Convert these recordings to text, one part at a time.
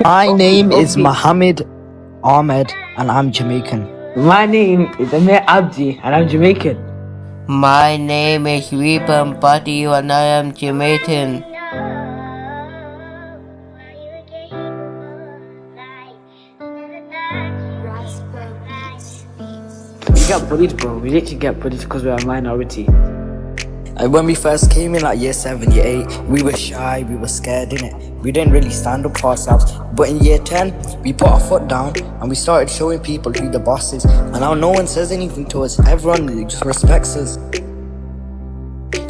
My name is Mohammed Ahmed and I'm Jamaican. My name is Abene and AB and I'm Jamaican. My name is Reuben Buddy and I am Jamaican. We get bullied, bro. We literally get bullied because we're a minority. And when we first came in like year 7, year 8, we were shy, we were scared, innit? We didn't really stand up for ourselves. But in year 10, we put our foot down and we started showing people who the boss is. And now no one says anything to us. Everyone just respects us.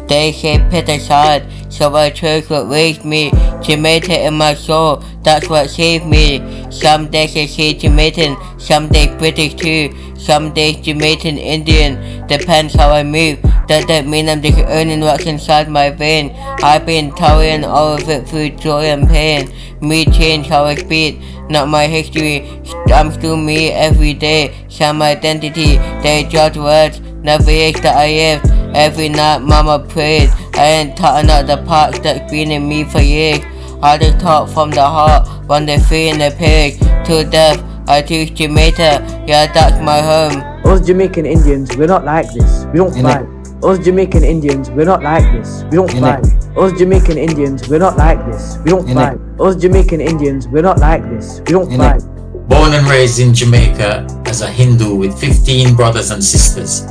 They say put aside, so I chose what raised me. Jamaican in my soul, that's what saved me. Some days I say Jamaican, some days British too. Some days Jamaican Indian, depends how I move. That don't mean I'm just earning what's inside my vein. I've been tolerating all of it through joy and pain. Me change how I speak, not my history. I'm still me every day. Some identity, they judge words, never is that I lived. Every night mama prayed, I ain't talking out the parts that's been in me for years. I just talk from the heart, when they free in the pig. Till death, I choose Jamaica, yeah that's my home. Us Jamaican Indians, we're not like this. We don't fight. Us Jamaican Indians, we're not like this. We don't fight. Us Jamaican Indians, we're not like this. We don't fight. Us Jamaican Indians, we're not like this. We don't fight. Born and raised in Jamaica as a Hindu with 15 brothers and sisters.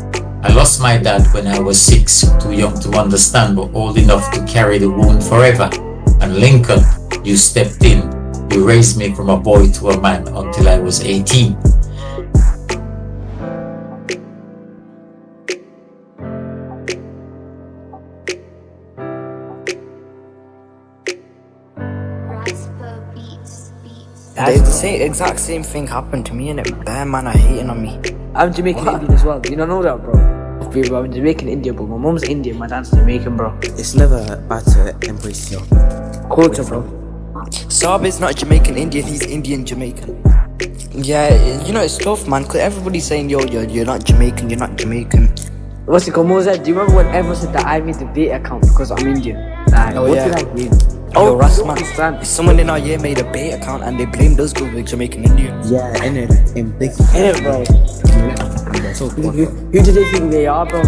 I lost my dad when I was 6, too young to understand but old enough to carry the wound forever. And Lincoln, you stepped in. You raised me from a boy to a man until I was 18. The exact same thing happened to me, and it bare man are hating on me. I'm Jamaican Indian as well. You don't know that, bro? I'm Jamaican Indian, but my mom's Indian, my dad's Jamaican, bro. It's never bad to embrace your culture, bro. Sabir's not Jamaican Indian, he's Indian Jamaican. Yeah, you know it's tough, man, cause everybody's saying you're not Jamaican, you're not Jamaican. What's it called, Moses? Do you remember when everyone said that I made the bait account because I'm Indian? Like, what did I mean? Oh, man. Someone in our year made a bait account and they blamed us because we're Jamaican Indians. Yeah, in big. Bro. Who do they think they are, bro?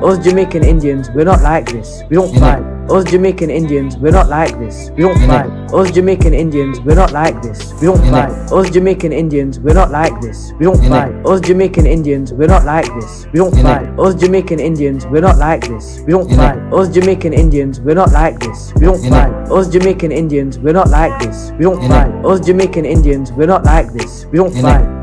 Us Jamaican Indians, we're not like this. We don't fight. Us Jamaican Indians, we're not like this. We don't fight. Us Jamaican Indians, we're not like this. We don't fight. Us Jamaican Indians, we're not like this. We don't fight. Us Jamaican Indians, we're not like this. We don't fight. Us Jamaican Indians, we're not like this. We don't fight. Us Jamaican Indians, we're not like this. We don't fight. Us Jamaican Indians, we're not like this. We don't fight. Us Jamaican Indians, we're not like this. We don't fight.